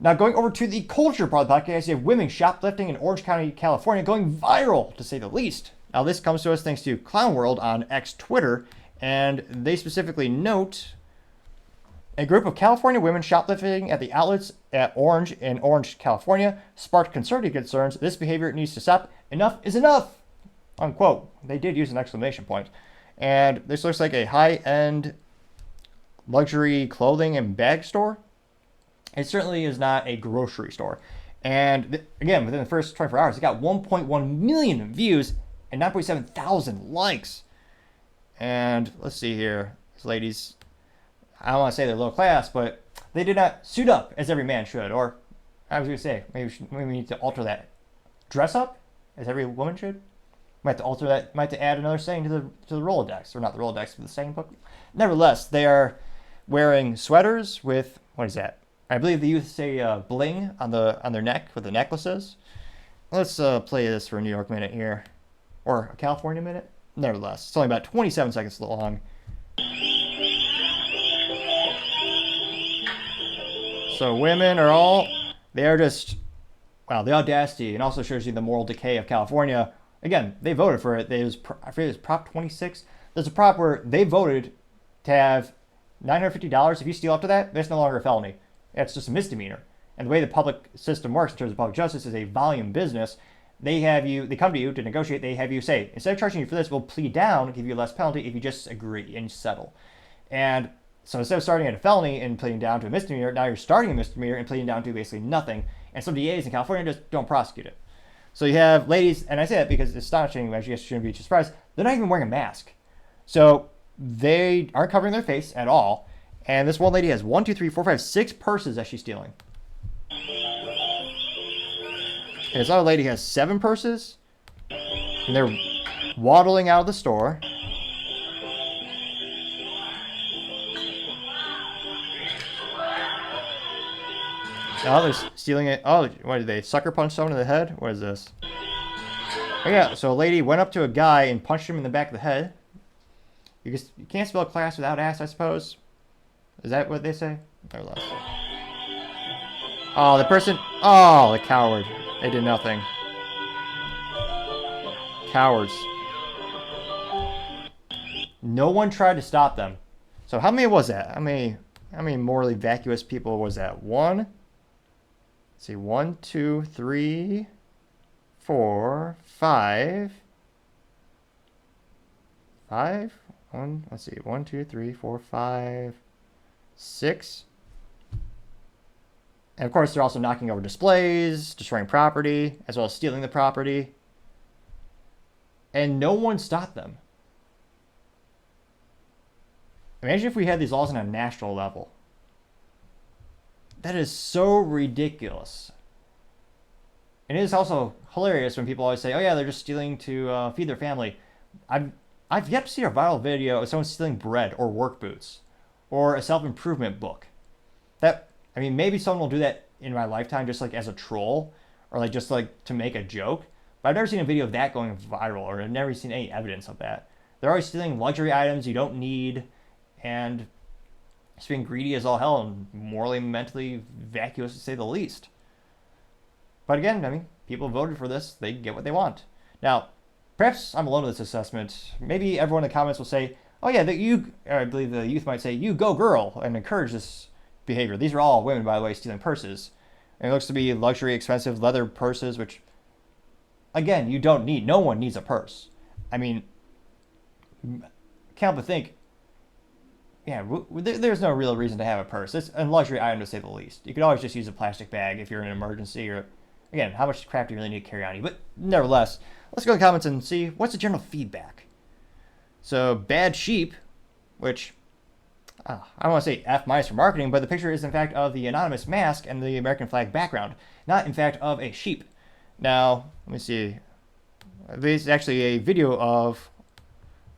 Now, going over to the culture part of the podcast, you have women shoplifting in Orange County, California, going viral, to say the least. Now, this comes to us thanks to Clown World on X Twitter, and they specifically note a group of California women shoplifting at the outlets at Orange in Orange, California, sparked conservative concerns. This behavior needs to stop. Enough is enough, unquote. They did use an exclamation point. And this looks like a high-end luxury clothing and bag store. It certainly is not a grocery store. And again, within the first 24 hours, it got 1.1 million views and 9.7 thousand likes. And let's see here. These ladies, I don't want to say they're low class, but they did not suit up as every man should. Or I was going to say, maybe we need to alter that. Dress up as every woman should? Might have to alter that. Might have to add another saying to the Rolodex. Or not the Rolodex, but the saying book. Nevertheless, they are wearing sweaters with, what is that? I believe the youth say bling on their neck with the necklaces. Let's play this for a New York minute here. Or a California minute. Nevertheless, it's only about 27 seconds long. So women are all, they are just, wow, the audacity, and also shows you the moral decay of California. Again, they voted for it. I forget it was Prop 26. There's a prop where they voted to have $950. If you steal up to that, that's no longer a felony. It's just a misdemeanor. And the way the public system works in terms of public justice is a volume business. They come to you to negotiate. They have you say, instead of charging you for this, we'll plead down, give you less penalty if you just agree and settle. And so instead of starting at a felony and pleading down to a misdemeanor, now you're starting a misdemeanor and pleading down to basically nothing. And some DAs in California just don't prosecute it. So you have ladies, and I say that because it's astonishing, I guess you shouldn't be too surprised, they're not even wearing a mask. So they aren't covering their face at all. And this one lady has 1, 2, 3, 4, 5, 6 purses that she's stealing. And this other lady has 7 purses. And they're waddling out of the store. Oh, they're stealing it. Oh, what did they sucker punch someone in the head? What is this? Oh, yeah, so a lady went up to a guy and punched him in the back of the head. You can't spell class without ass, I suppose. Is that what they say? Nevertheless. Oh, the person. Oh, the coward. They did nothing. Cowards. No one tried to stop them. So how many was that? How many morally vacuous people was that? One. Let's see. 1, 2, 3, 4, 5. 5. Let's see. 1, 2, 3, 4, 5. 6. And of course, they're also knocking over displays, destroying property, as well as stealing the property. And no one stopped them. Imagine if we had these laws on a national level. That is so ridiculous. And it is also hilarious when people always say, oh yeah, they're just stealing to feed their family. I've yet to see a viral video of someone stealing bread or work boots or a self-improvement book. Maybe someone will do that in my lifetime just like as a troll or like just like to make a joke. But I've never seen a video of that going viral, or I've never seen any evidence of that. They're always stealing luxury items you don't need and just being greedy as all hell and morally and mentally vacuous to say the least. But again, people voted for this. They get what they want. Now, perhaps I'm alone with this assessment. Maybe everyone in the comments will say, oh yeah, I believe the youth might say, you go girl, and encourage this behavior. These are all women, by the way, stealing purses. And it looks to be luxury, expensive leather purses, which, again, you don't need. No one needs a purse. Can't help but think, yeah, there's no real reason to have a purse. It's a luxury item, to say the least. You could always just use a plastic bag if you're in an emergency, or, again, how much crap do you really need to carry on you? But nevertheless, let's go to the comments and see what's the general feedback. So, Bad Sheep, which, I don't want to say F- for marketing, but the picture is in fact of the anonymous mask and the American flag background, not in fact of a sheep. Now, let me see. This is actually a video of,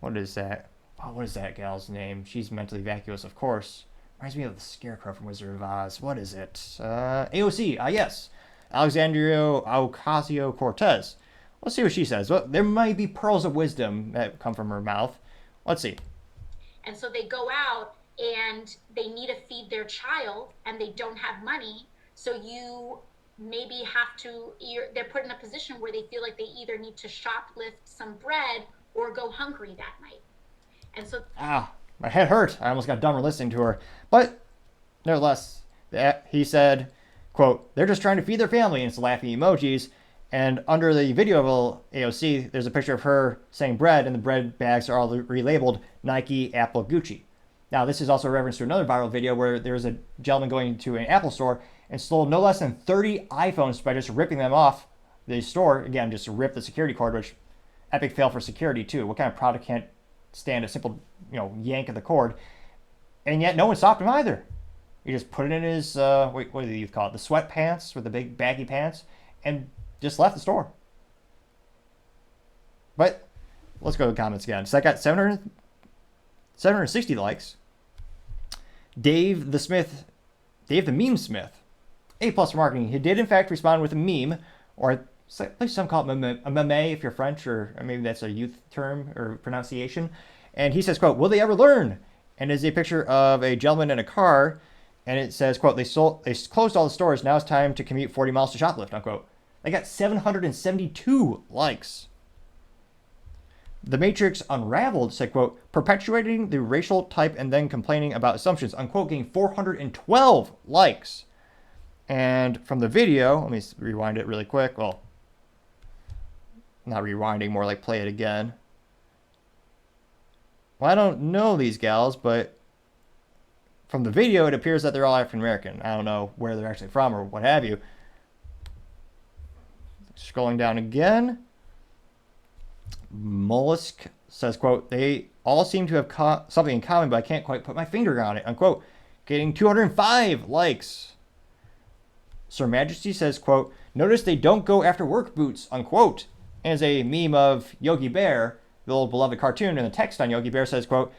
what is that? Oh, what is that gal's name? She's mentally vacuous, of course. Reminds me of the Scarecrow from Wizard of Oz. What is it? AOC, yes. Alexandria Ocasio-Cortez. Let's see what she says. Well, there might be pearls of wisdom that come from her mouth. Let's see. And so they go out and they need to feed their child and they don't have money. So you maybe have to, they're put in a position where they feel like they either need to shoplift some bread or go hungry that night. And so, Ah, my head hurt. I almost got dumber listening to her. But nevertheless, he said, quote, they're just trying to feed their family, and it's laughing emojis. And under the video of AOC, there's a picture of her saying bread, and the bread bags are all relabeled Nike, Apple, Gucci. Now, this is also a reference to another viral video where there's a gentleman going to an Apple store and stole no less than 30 iPhones by just ripping them off the store. Again, just rip the security cord, which epic fail for security too. What kind of product can't stand a simple, yank of the cord? And yet no one stopped him either. He just put it in his, what do the youth call it? The sweatpants with the big baggy pants, and just left the store. But let's go to the comments again. So I got 760 likes. Dave the Meme Smith, A+ for marketing. He did in fact respond with a meme, or at least some call it a meme if you're French, or maybe that's a youth term or pronunciation. And he says, quote, will they ever learn? And there's a picture of a gentleman in a car, and it says, quote, they closed all the stores. Now it's time to commute 40 miles to shoplift, unquote. They got 772 likes. The Matrix Unraveled said, quote, perpetuating the racial type and then complaining about assumptions, unquote, getting 412 likes. And from the video, let me rewind it really quick. Well, not rewinding, more like play it again. Well, I don't know these gals, but from the video, it appears that they're all African American. I don't know where they're actually from or what have you. Scrolling down again. Mollusk says, quote, they all seem to have something in common, but I can't quite put my finger on it, unquote. Getting 205 likes. Sir Majesty says, quote, notice they don't go after work boots, unquote. And as a meme of Yogi Bear, the old beloved cartoon, and the text on Yogi Bear says, quote,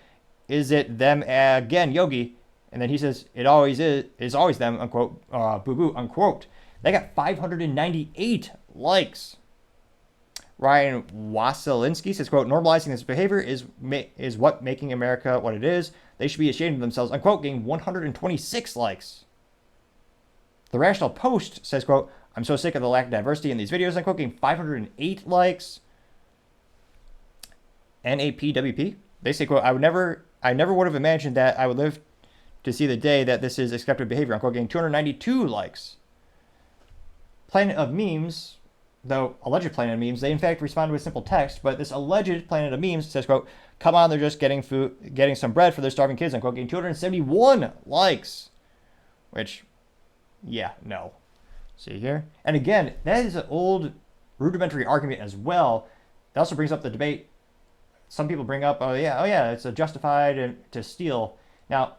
is it them again, Yogi? And then he says, it always is always them, unquote, boo-boo, unquote. They got 598 likes. Ryan Wasilinski says, quote, normalizing this behavior is what making America what it is. They should be ashamed of themselves, unquote, getting 126 likes. The Rational Post says, quote, I'm so sick of the lack of diversity in these videos, unquote, getting 508 likes. NAPWP, they say, quote, I never would have imagined that I would live to see the day that this is accepted behavior, unquote, getting 292 likes. Planet of Memes, though alleged Planet of Memes, they in fact responded with simple text, but this alleged Planet of Memes says, quote, come on, they're just getting some bread for their starving kids, unquote, getting 271 likes. Which, yeah, no. See here? And again, that is an old rudimentary argument as well. That also brings up the debate. Some people bring up, oh yeah, it's a justified to steal. Now,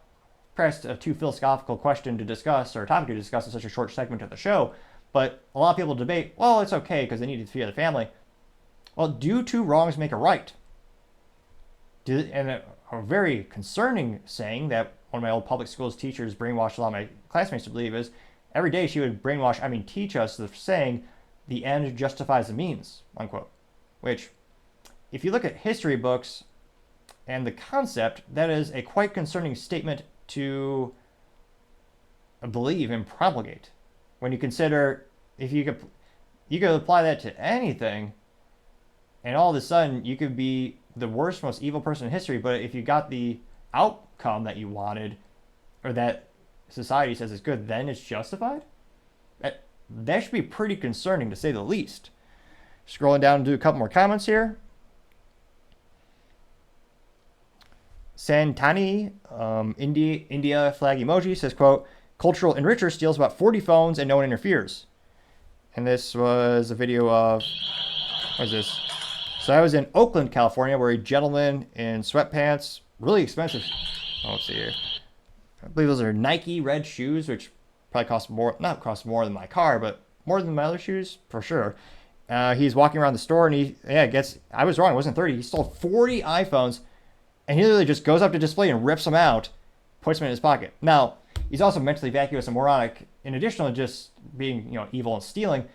perhaps a too philosophical question to discuss, or a topic to discuss in such a short segment of the show, but a lot of people debate, well, it's okay because they need to feed the family. Well, do two wrongs make a right? And a very concerning saying that one of my old public schools teachers brainwashed a lot of my classmates to believe is, every day she would teach us the saying, the end justifies the means, unquote. Which, if you look at history books and the concept, that is a quite concerning statement to believe and promulgate. When you consider, if you could apply that to anything, and all of a sudden you could be the worst, most evil person in history, but if you got the outcome that you wanted, or that society says is good, then it's justified? That should be pretty concerning, to say the least. Scrolling down to do a couple more comments here. Santani, India flag emoji, says, quote, cultural enricher steals about 40 phones and no one interferes. And this was a video of, what is this? So I was in Oakland, California, where a gentleman in sweatpants, really expensive, let's see here. I believe those are Nike red shoes, which probably not cost more than my car, but more than my other shoes, for sure. He's walking around the store and I was wrong, it wasn't 30. He stole 40 iPhones, and he literally just goes up to display and rips them out, puts them in his pocket. Now, he's also mentally vacuous and moronic. In addition to just being, evil and stealing,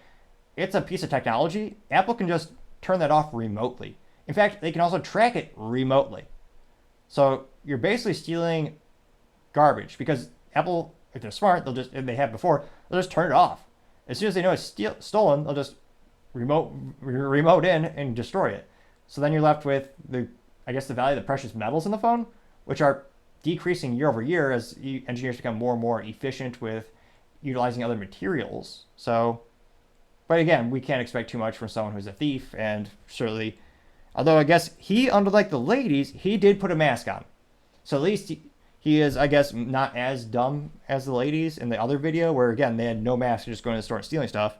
it's a piece of technology. Apple can just turn that off remotely. In fact, they can also track it remotely. So you're basically stealing garbage, because Apple if they're smart, if they have before, they'll just turn it off. As soon as they know it's stolen, they'll just remote in and destroy it. So then you're left with the value of the precious metals in the phone, which are decreasing year over year as engineers become more and more efficient with utilizing other materials. So, but again, we can't expect too much from someone who's a thief, and certainly, although I guess he, unlike the ladies, he did put a mask on. So at least he is, I guess, not as dumb as the ladies in the other video, where again, they had no mask, just going to the store and stealing stuff.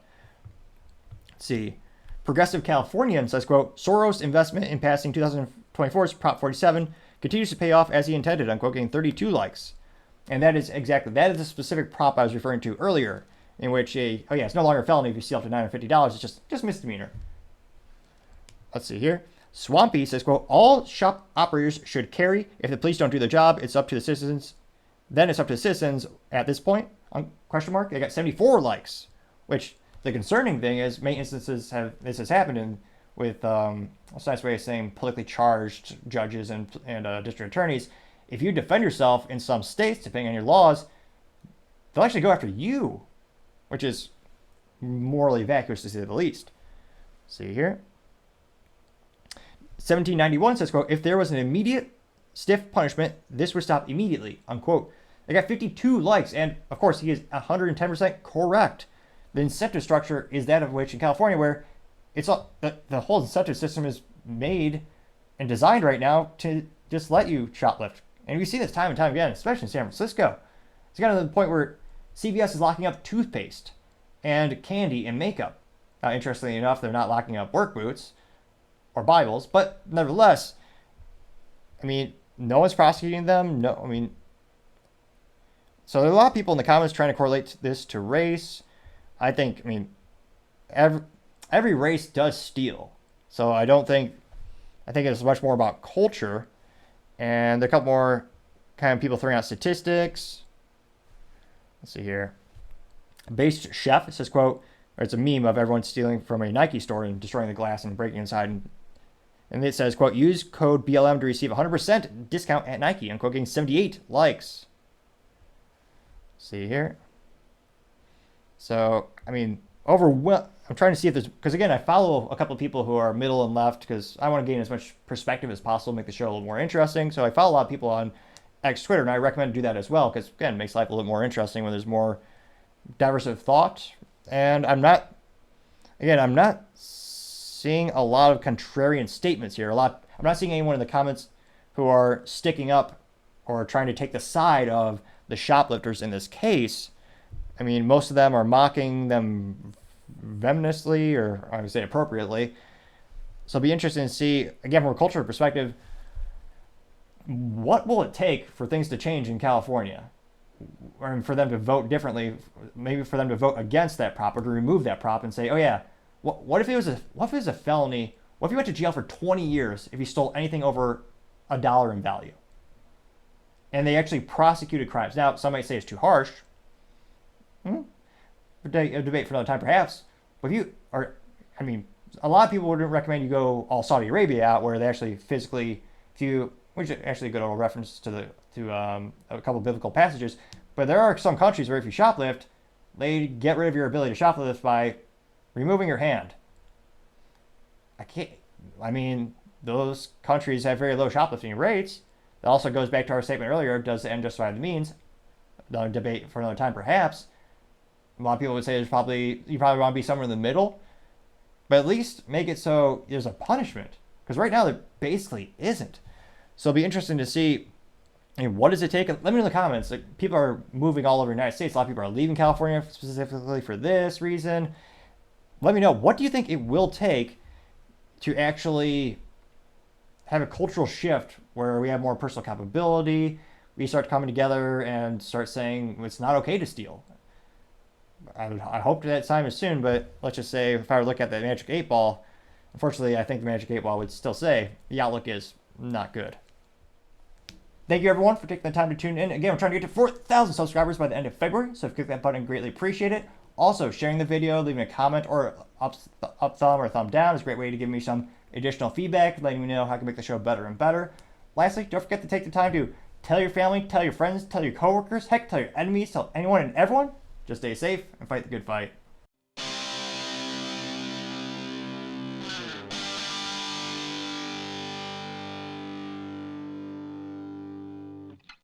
Let's see. Progressive Californian says, quote, Soros' investment in passing 2024's Prop 47 continues to pay off as he intended, unquote, getting 32 likes. And that is the specific prop I was referring to earlier, in which it's no longer a felony if you steal up to $950, it's just misdemeanor. Let's see here. Swampy says, quote, all shop operators should carry. If the police don't do their job, it's up to the citizens. Then it's up to the citizens at this point, question mark. They got 74 likes, which the concerning thing is many instances this has happened with what's a nice way of saying politically charged judges and district attorneys. If you defend yourself in some states, depending on your laws, they'll actually go after you, which is morally vacuous to say the least. See here. 1791 says, quote, if there was an immediate stiff punishment, this would stop immediately, unquote. They got 52 likes, and of course he is 110% correct. The incentive structure is that of which in California, where it's all, the whole incentive system is made and designed right now to just let you shoplift. And we see this time and time again, especially in San Francisco. It's gotten to the point where CVS is locking up toothpaste and candy and makeup. Now, interestingly enough, they're not locking up work boots or Bibles, but nevertheless, I mean, no one's prosecuting them. So there are a lot of people in the comments trying to correlate this to race. I think, every race does steal. So I think it's much more about culture. And there are a couple more kind of people throwing out statistics. Let's see here. Based Chef, it says, quote, or it's a meme of everyone stealing from a Nike store and destroying the glass and breaking inside. And it says, quote, use code BLM to receive 100% discount at Nike. Unquote, getting 78 likes. See here. So, I'm trying to see if there's, because again, I follow a couple of people who are middle and left because I want to gain as much perspective as possible, make the show a little more interesting. So I follow a lot of people on X Twitter, and I recommend to do that as well because, again, it makes life a little more interesting when there's more diverse of thought. And I'm not seeing a lot of contrarian statements here. I'm not seeing anyone in the comments who are sticking up or trying to take the side of the shoplifters in this case. Most of them are mocking them venomously, or I would say appropriately. So it'll be interesting to see, again, from a cultural perspective, what will it take for things to change in California? Or for them to vote differently, maybe for them to vote against that prop or to remove that prop and say, oh yeah, what if it was a felony? What if you went to jail for 20 years if you stole anything over $1 in value? And they actually prosecuted crimes. Now, some might say it's too harsh. A debate for another time, perhaps. But a lot of people wouldn't recommend you go all Saudi Arabia out, where they actually physically, which is actually a good old reference to a couple of biblical passages. But there are some countries where if you shoplift, they get rid of your ability to shoplift by removing your hand. Those countries have very low shoplifting rates. That also goes back to our statement earlier: does the end justify the means? Another debate for another time, perhaps. A lot of people would say you probably want to be somewhere in the middle, but at least make it so there's a punishment. Because right now there basically isn't. So it'll be interesting to see, what does it take? Let me know in the comments. People are moving all over the United States. A lot of people are leaving California specifically for this reason. Let me know, what do you think it will take to actually have a cultural shift where we have more personal accountability, we start coming together and start saying it's not okay to steal? I hope that time is soon, but let's just say if I were to look at the Magic 8 Ball, unfortunately, I think the Magic 8 Ball would still say the outlook is not good. Thank you, everyone, for taking the time to tune in. Again, we're trying to get to 4,000 subscribers by the end of February, so if you click that button, greatly appreciate it. Also, sharing the video, leaving a comment or up thumb or thumb down is a great way to give me some additional feedback, letting me know how I can make the show better and better. Lastly, don't forget to take the time to Tell your family, tell your friends, tell your coworkers, heck, tell your enemies, tell anyone and everyone. Just stay safe and fight the good fight.